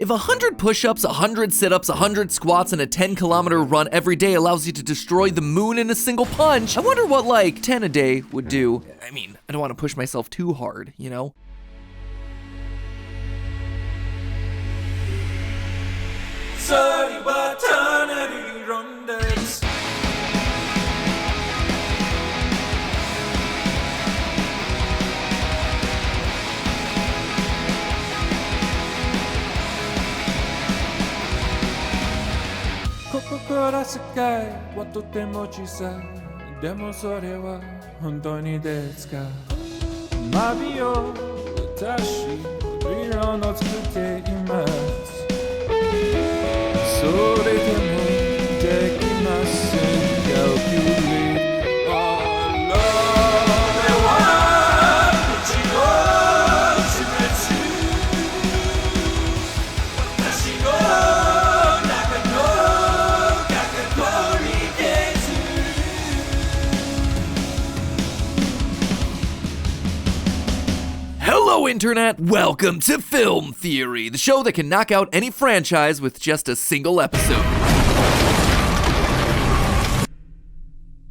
If 100 push-ups, 100 sit-ups, 100 squats, and a 10-kilometer run every day allows you to destroy the moon in a single punch, I wonder what like 10 a day would do. I mean, I don't want to push myself too hard, you know? Hello, Internet! Welcome to Film Theory, the show that can knock out any franchise with just a single episode.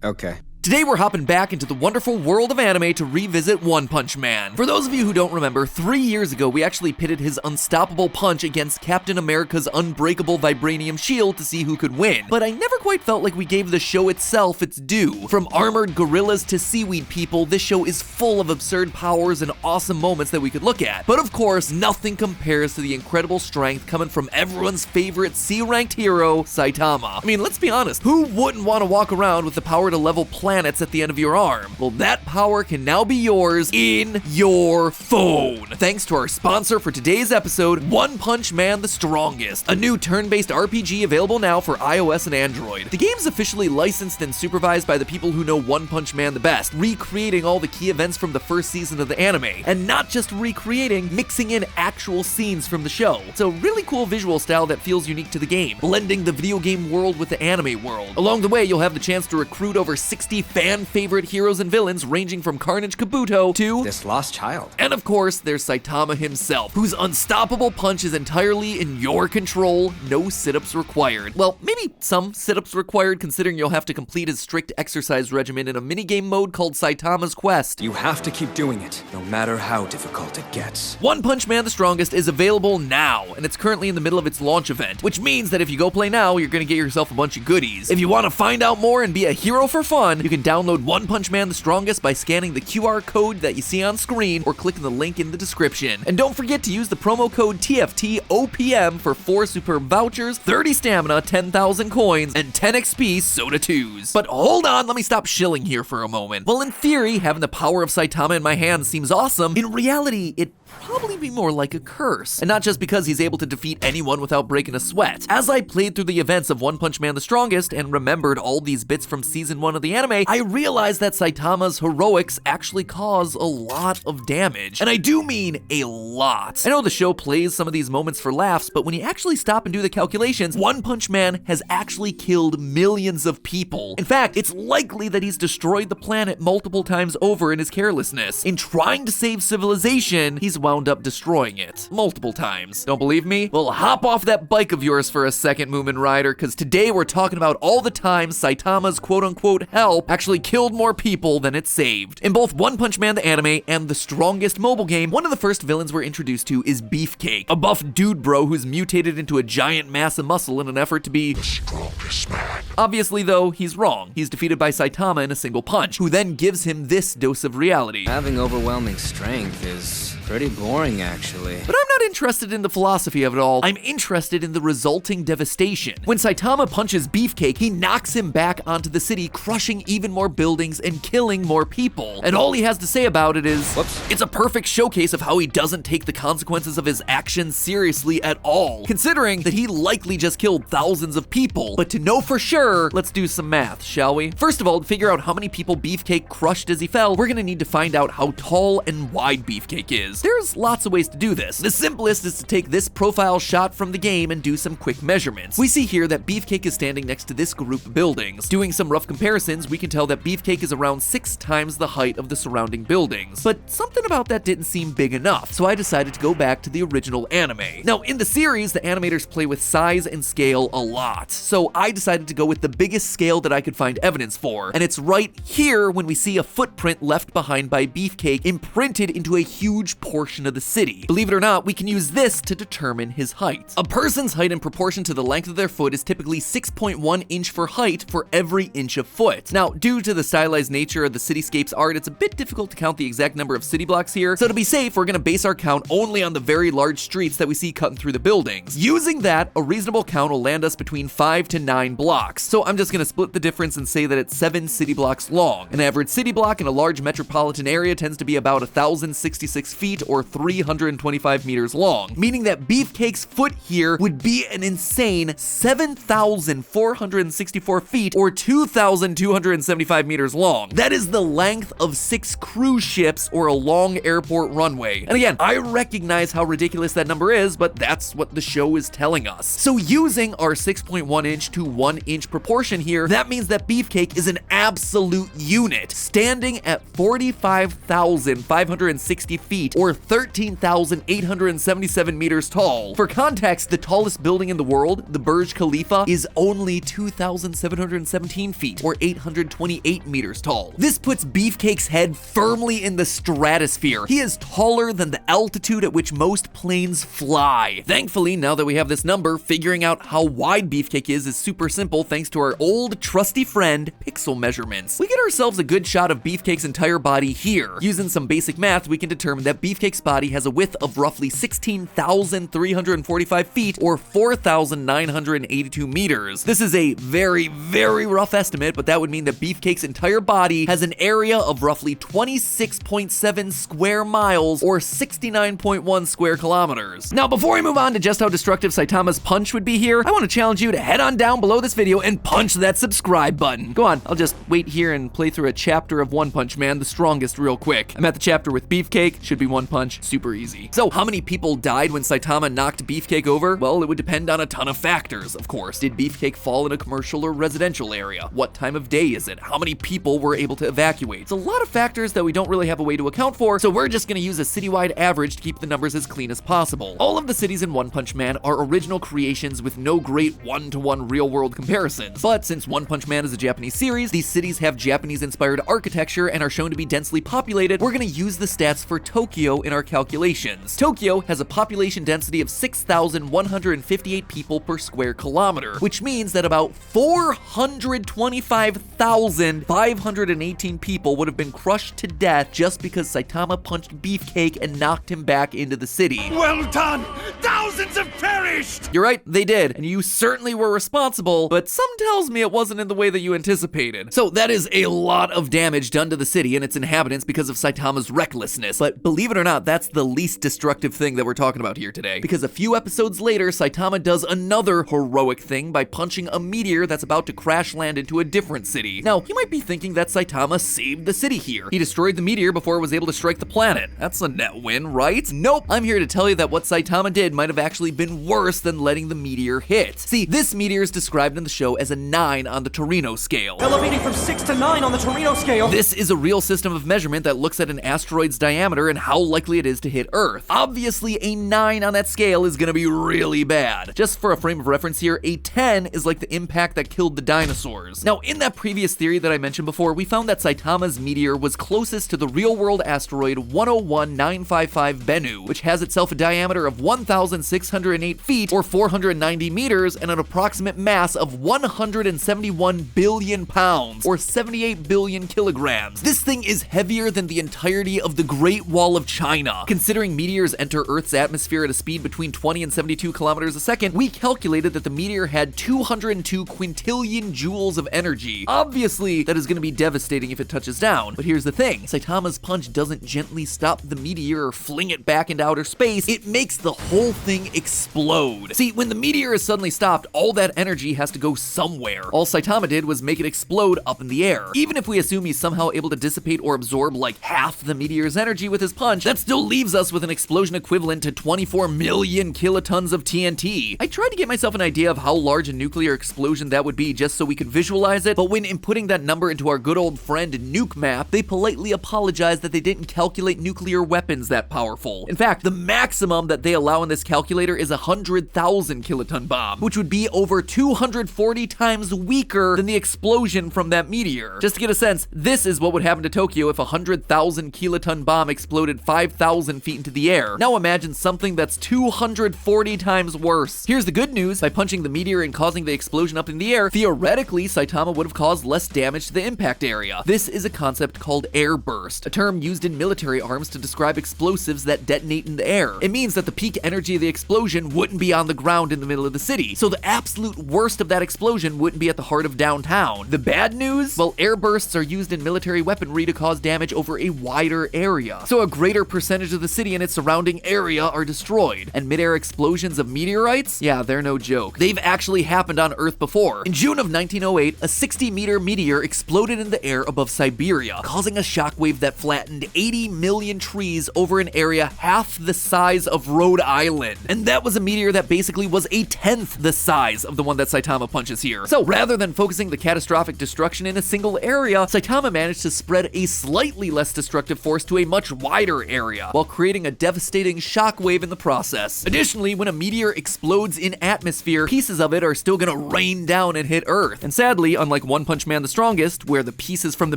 Okay. Today we're hopping back into the wonderful world of anime to revisit One Punch Man. For those of you who don't remember, 3 years ago we actually pitted his unstoppable punch against Captain America's unbreakable vibranium shield to see who could win. But I never quite felt like we gave the show itself its due. From armored gorillas to seaweed people, this show is full of absurd powers and awesome moments that we could look at. But of course, nothing compares to the incredible strength coming from everyone's favorite C-ranked hero, Saitama. I mean, let's be honest, who wouldn't want to walk around with the power to level planets at the end of your arm? Well, that power can now be yours in your phone. Thanks to our sponsor for today's episode, One Punch Man the Strongest, a new turn-based RPG available now for iOS and Android. The game's officially licensed and supervised by the people who know One Punch Man the best, recreating all the key events from the first season of the anime. And not just recreating, mixing in actual scenes from the show. It's a really cool visual style that feels unique to the game, blending the video game world with the anime world. Along the way, you'll have the chance to recruit over 60 fan-favorite heroes and villains ranging from Carnage Kabuto to This lost child. and of course, there's Saitama himself, whose unstoppable punch is entirely in your control, no sit-ups required. Well, maybe some sit-ups required considering you'll have to complete his strict exercise regimen in a minigame mode called Saitama's Quest. You have to keep doing it, no matter how difficult it gets. One Punch Man the Strongest is available now, and it's currently in the middle of its launch event, which means that if you go play now, you're gonna get yourself a bunch of goodies. If you want to find out more and be a hero for fun, you can download One Punch Man the Strongest by scanning the QR code that you see on screen or clicking the link in the description. And don't forget to use the promo code TFTOPM for 4 superb vouchers, 30 stamina, 10,000 coins, and 10 XP Soda 2s. But hold on, let me stop shilling here for a moment. Well, in theory, having the power of Saitama in my hands seems awesome. In reality, it'd probably be more like a curse. And not just because he's able to defeat anyone without breaking a sweat. As I played through the events of One Punch Man the Strongest and remembered all these bits from season 1 of the anime, I realized that Saitama's heroics actually cause a lot of damage. And I do mean a lot. I know the show plays some of these moments for laughs, but when you actually stop and do the calculations, One Punch Man has actually killed millions of people. In fact, it's likely that he's destroyed the planet multiple times over in his carelessness. In trying to save civilization, he's wound up destroying it multiple times. Don't believe me? Well, hop off that bike of yours for a second, Moomin Rider, because today we're talking about all the times Saitama's quote-unquote help actually killed more people than it saved. In both One Punch Man the anime and the Strongest mobile game, one of the first villains we're introduced to is Beefcake, a buff dude bro who's mutated into a giant mass of muscle in an effort to be the strongest man. Obviously though, he's wrong. He's defeated by Saitama in a single punch, who then gives him this dose of reality. Having overwhelming strength is pretty boring, actually. But I'm not interested in the philosophy of it all. I'm interested in the resulting devastation. When Saitama punches Beefcake, he knocks him back onto the city, crushing even more buildings and killing more people. And all he has to say about it is, whoops. It's a perfect showcase of how he doesn't take the consequences of his actions seriously at all, considering that he likely just killed thousands of people. But to know for sure, let's do some math, shall we? First of all, to figure out how many people Beefcake crushed as he fell, we're gonna need to find out how tall and wide Beefcake is. first. There's lots of ways to do this. The simplest is to take this profile shot from the game and do some quick measurements. We see here that Beefcake is standing next to this group of buildings. Doing some rough comparisons, we can tell that Beefcake is around 6 times the height of the surrounding buildings. But something about that didn't seem big enough, so I decided to go back to the original anime. Now, in the series, the animators play with size and scale a lot, so I decided to go with the biggest scale that I could find evidence for, and it's right here when we see a footprint left behind by Beefcake imprinted into a huge portion of the city. Believe it or not, we can use this to determine his height. A person's height in proportion to the length of their foot is typically 6.1 inch for height for every inch of foot. Now, due to the stylized nature of the cityscape's art, it's a bit difficult to count the exact number of city blocks here, so to be safe, we're gonna base our count only on the very large streets that we see cutting through the buildings. Using that, a reasonable count will land us between 5 to 9 blocks, so I'm just gonna split the difference and say that it's 7 city blocks long. An average city block in a large metropolitan area tends to be about 1,066 feet or 325 meters long, meaning that Beefcake's foot here would be an insane 7,464 feet or 2,275 meters long. That is the length of 6 cruise ships or a long airport runway. And again, I recognize how ridiculous that number is, but that's what the show is telling us. So using our 6.1 inch to 1 inch proportion here, that means that Beefcake is an absolute unit, standing at 45,560 feet or 13,877 meters tall. For context, the tallest building in the world, the Burj Khalifa, is only 2,717 feet or 828 meters tall. This puts Beefcake's head firmly in the stratosphere. He is taller than the altitude at which most planes fly. Thankfully, now that we have this number, figuring out how wide Beefcake is super simple thanks to our old trusty friend, pixel measurements. We get ourselves a good shot of Beefcake's entire body here. Using some basic math, we can determine that Beefcake's body has a width of roughly 16,345 feet or 4,982 meters. This is a very, very rough estimate, but that would mean that Beefcake's entire body has an area of roughly 26.7 square miles or 69.1 square kilometers. Now, before we move on to just how destructive Saitama's punch would be here, I want to challenge you to head on down below this video and punch that subscribe button. Go on, I'll just wait here and play through a chapter of One Punch Man, the strongest, real quick. I'm at the chapter with Beefcake, should be one punch, super easy. So, how many people died when Saitama knocked Beefcake over? Well, it would depend on a ton of factors, of course. Did Beefcake fall in a commercial or residential area? What time of day is it? How many people were able to evacuate? It's a lot of factors that we don't really have a way to account for, so we're just gonna use a citywide average to keep the numbers as clean as possible. All of the cities in One Punch Man are original creations with no great one-to-one real-world comparisons. But since One Punch Man is a Japanese series, these cities have Japanese-inspired architecture and are shown to be densely populated. We're gonna use the stats for Tokyo in our calculations. Tokyo has a population density of 6,158 people per square kilometer, which means that about 425,518 people would have been crushed to death just because Saitama punched Beefcake and knocked him back into the city. Well done! Thousands have perished! You're right, they did, and you certainly were responsible, but some tells me it wasn't in the way that you anticipated. So that is a lot of damage done to the city and its inhabitants because of Saitama's recklessness, but believe it or not, that's the least destructive thing that we're talking about here today, because a few episodes later, Saitama does another heroic thing by punching a meteor that's about to crash land into a different city. Now, you might be thinking that Saitama saved the city here. He destroyed the meteor before it was able to strike the planet. That's a net win, right? Nope. I'm here to tell you that what Saitama did might have actually been worse than letting the meteor hit. See, this meteor is described in the show as a 9 on the Torino scale. Elevating from 6 to 9 on the Torino scale. This is a real system of measurement that looks at an asteroid's diameter and how likely it is to hit Earth. Obviously, a 9 on that scale is gonna be really bad. Just for a frame of reference here, a 10 is like the impact that killed the dinosaurs. Now, in that previous theory that I mentioned before, we found that Saitama's meteor was closest to the real-world asteroid 101955 Bennu, which has itself a diameter of 1,608 feet or 490 meters and an approximate mass of 171 billion pounds or 78 billion kilograms. This thing is heavier than the entirety of the Great Wall of China. Considering meteors enter Earth's atmosphere at a speed between 20 and 72 kilometers a second, we calculated that the meteor had 202 quintillion joules of energy. Obviously, that is going to be devastating if it touches down, but here's the thing. Saitama's punch doesn't gently stop the meteor or fling it back into outer space, it makes the whole thing explode. See, when the meteor is suddenly stopped, all that energy has to go somewhere. All Saitama did was make it explode up in the air. Even if we assume he's somehow able to dissipate or absorb like half the meteor's energy with his punch, punch, that still leaves us with an explosion equivalent to 24 million kilotons of TNT. I tried to get myself an idea of how large a nuclear explosion that would be just so we could visualize it, but when inputting that number into our good old friend Nuke Map, they politely apologized that they didn't calculate nuclear weapons that powerful. In fact, the maximum that they allow in this calculator is a 100,000 kiloton bomb, which would be over 240 times weaker than the explosion from that meteor. Just to get a sense, this is what would happen to Tokyo if a 100,000 kiloton bomb exploded 5,000 feet into the air. Now imagine something that's 240 times worse. Here's the good news: by punching the meteor and causing the explosion up in the air, theoretically, Saitama would have caused less damage to the impact area. This is a concept called air burst, a term used in military arms to describe explosives that detonate in the air. It means that the peak energy of the explosion wouldn't be on the ground in the middle of the city, so the absolute worst of that explosion wouldn't be at the heart of downtown. The bad news? Well, air bursts are used in military weaponry to cause damage over a wider area, so a greater percentage of the city and its surrounding area are destroyed. And mid-air explosions of meteorites? Yeah, they're no joke. They've actually happened on Earth before. In June of 1908, a 60-meter meteor exploded in the air above Siberia, causing a shockwave that flattened 80 million trees over an area half the size of Rhode Island. And that was a meteor that basically was a tenth the size of the one that Saitama punches here. So rather than focusing the catastrophic destruction in a single area, Saitama managed to spread a slightly less destructive force to a much wider area, while creating a devastating shockwave in the process. Additionally, when a meteor explodes in atmosphere, pieces of it are still gonna rain down and hit Earth. And sadly, unlike One Punch Man the Strongest, where the pieces from the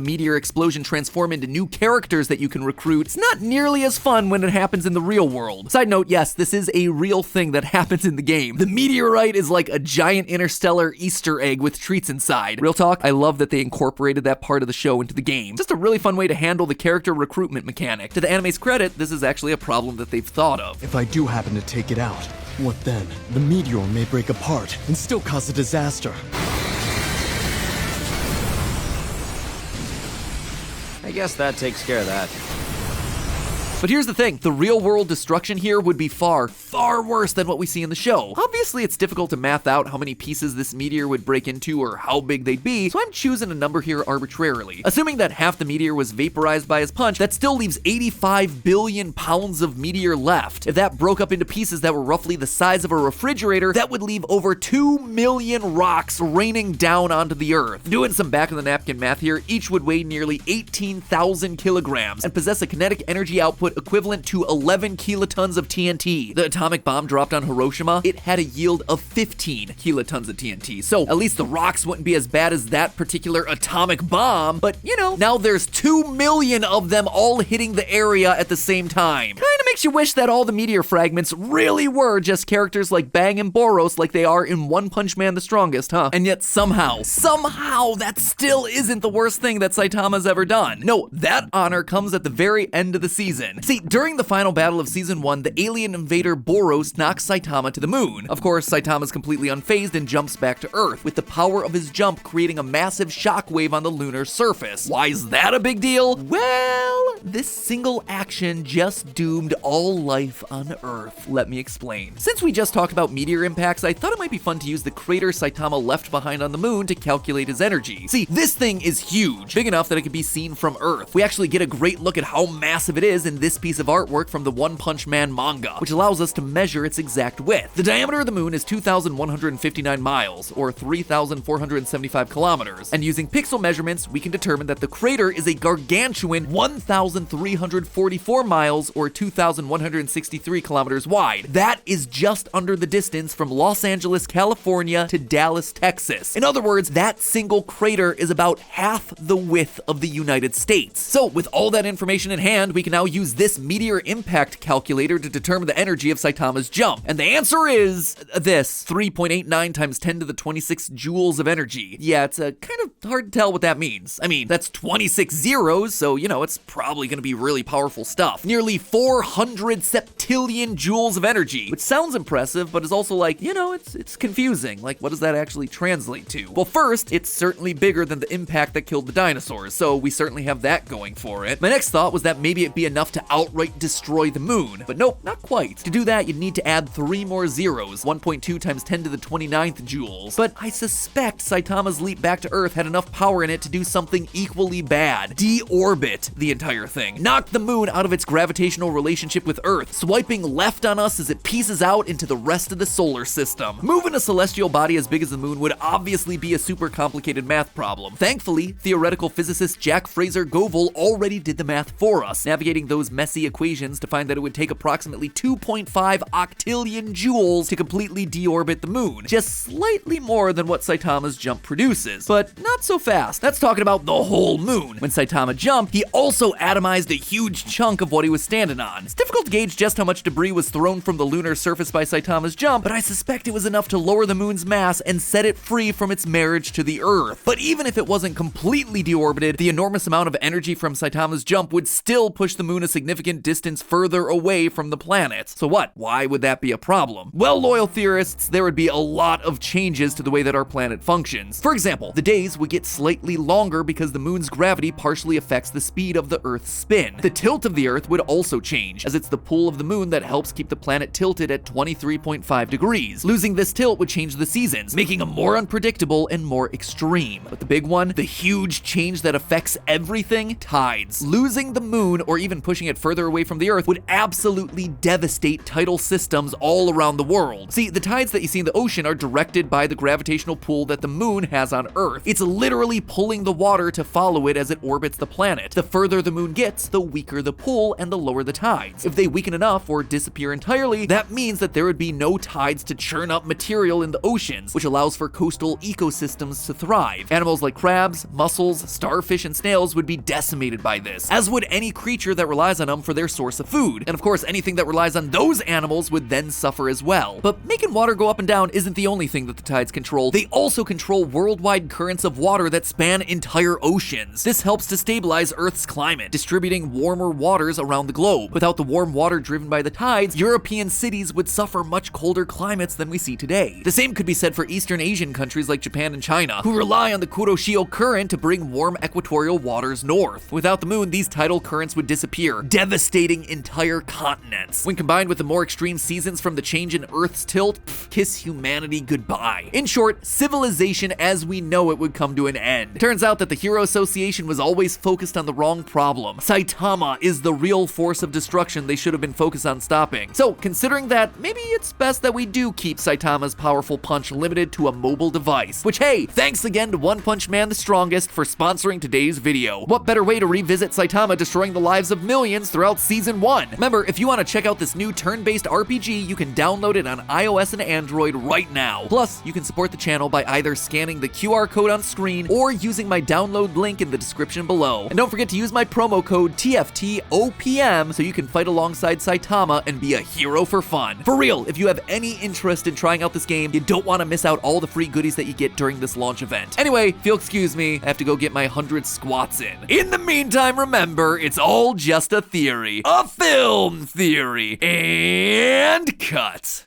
meteor explosion transform into new characters that you can recruit, it's not nearly as fun when it happens in the real world. Side note, yes, this is a real thing that happens in the game. The meteorite is like a giant interstellar Easter egg with treats inside. Real talk, I love that they incorporated that part of the show into the game. Just a really fun way to handle the character recruitment mechanic. To the anime's credit, this is actually a problem that they've thought of. If I do happen to take it out, what then? The meteor may break apart and still cause a disaster. I guess that takes care of that. But here's the thing, the real world destruction here would be far, far worse than what we see in the show. Obviously, it's difficult to math out how many pieces this meteor would break into or how big they'd be, so I'm choosing a number here arbitrarily. Assuming that half the meteor was vaporized by his punch, that still leaves 85 billion pounds of meteor left. If that broke up into pieces that were roughly the size of a refrigerator, that would leave over 2 million rocks raining down onto the Earth. Doing some back of the napkin math here, each would weigh nearly 18,000 kilograms and possess a kinetic energy output equivalent to 11 kilotons of TNT. The atomic bomb dropped on Hiroshima, it had a yield of 15 kilotons of TNT. So at least the rocks wouldn't be as bad as that particular atomic bomb, but you know, now there's 2 million of them all hitting the area at the same time. Kinda makes you wish that all the meteor fragments really were just characters like Bang and Boros like they are in One Punch Man the Strongest, huh? And yet somehow that still isn't the worst thing that Saitama's ever done. No, that honor comes at the very end of the season. See, during the final battle of Season 1, the alien invader Boros knocks Saitama to the moon. Of course, Saitama's completely unfazed and jumps back to Earth, with the power of his jump creating a massive shockwave on the lunar surface. Why is that a big deal? Well, this single action just doomed all life on Earth. Let me explain. Since we just talked about meteor impacts, I thought it might be fun to use the crater Saitama left behind on the moon to calculate his energy. See, this thing is huge, big enough that it can be seen from Earth. We actually get a great look at how massive it is in this piece of artwork from the One Punch Man manga, which allows us to measure its exact width. The diameter of the moon is 2,159 miles, or 3,475 kilometers, and using pixel measurements, we can determine that the crater is a gargantuan 1,344 miles, or 2,163 kilometers wide. That is just under the distance from Los Angeles, California to Dallas, Texas. In other words, that single crater is about half the width of the United States. So with all that information in hand, we can now use this meteor impact calculator to determine the energy of Saitama's jump. And the answer is this, 3.89 times 10 to the 26 joules of energy. Yeah, it's kind of hard to tell what that means. I mean, that's 26 zeros, so you know, it's probably gonna be really powerful stuff. Nearly 400 septillion joules of energy, which sounds impressive, but is also like, you know, it's confusing. Like, what does that actually translate to? Well, first, it's certainly bigger than the impact that killed the dinosaurs, so we certainly have that going for it. My next thought was that maybe it'd be enough to outright destroy the moon. But nope, not quite. To do that, you'd need to add 3 more zeros, 1.2 times 10 to the 29th joules. But I suspect Saitama's leap back to Earth had enough power in it to do something equally bad. Deorbit the entire thing. Knock the moon out of its gravitational relationship with Earth, swiping left on us as it pieces out into the rest of the solar system. Moving a celestial body as big as the moon would obviously be a super complicated math problem. Thankfully, theoretical physicist Jack Fraser Govil already did the math for us, navigating those messy equations to find that it would take approximately 2.5 octillion joules to completely deorbit the moon, just slightly more than what Saitama's jump produces, but not so fast. That's talking about the whole moon. When Saitama jumped, he also atomized a huge chunk of what he was standing on. It's difficult to gauge just how much debris was thrown from the lunar surface by Saitama's jump, but I suspect it was enough to lower the moon's mass and set it free from its marriage to the Earth. But even if it wasn't completely deorbited, the enormous amount of energy from Saitama's jump would still push the moon a significant distance further away from the planet. So what? Why would that be a problem? Well, loyal theorists, there would be a lot of changes to the way that our planet functions. For example, the days would get slightly longer because the moon's gravity partially affects the speed of the Earth's spin. The tilt of the Earth would also change, as it's the pull of the moon that helps keep the planet tilted at 23.5 degrees. Losing this tilt would change the seasons, making them more unpredictable and more extreme. But the big one, the huge change that affects everything, tides. Losing the moon, or even pushing it further away from the Earth, would absolutely devastate tidal systems all around the world. See, the tides that you see in the ocean are directed by the gravitational pull that the moon has on Earth. It's literally pulling the water to follow it as it orbits the planet. The further the moon gets, the weaker the pull and the lower the tides. If they weaken enough or disappear entirely, that means that there would be no tides to churn up material in the oceans, which allows for coastal ecosystems to thrive. Animals like crabs, mussels, starfish, and snails would be decimated by this, as would any creature that relies on them for their source of food. And of course, anything that relies on those animals would then suffer as well. But making water go up and down isn't the only thing that the tides control. They also control worldwide currents of water that span entire oceans. This helps to stabilize Earth's climate, distributing warmer waters around the globe. Without the warm water driven by the tides, European cities would suffer much colder climates than we see today. The same could be said for Eastern Asian countries like Japan and China, who rely on the Kuroshio current to bring warm equatorial waters north. Without the moon, these tidal currents would disappear, devastating entire continents. When combined with the more extreme seasons from the change in Earth's tilt, kiss humanity goodbye. In short, civilization as we know it would come to an end. Turns out that the Hero Association was always focused on the wrong problem. Saitama is the real force of destruction they should have been focused on stopping. So, considering that, maybe it's best that we do keep Saitama's powerful punch limited to a mobile device. Which, hey, thanks again to One Punch Man the Strongest for sponsoring today's video. What better way to revisit Saitama destroying the lives of millions throughout Season 1? Remember, if you want to check out this new turn-based RPG, you can download it on iOS and Android right now. Plus, you can support the channel by either scanning the QR code on screen or using my download link in the description below. And don't forget to use my promo code TFTOPM so you can fight alongside Saitama and be a hero for fun. For real, if you have any interest in trying out this game, you don't want to miss out all the free goodies that you get during this launch event. Anyway, if you'll excuse me, I have to go get my 100 squats in. In the meantime, remember, it's all just a theory. A film theory. And cut.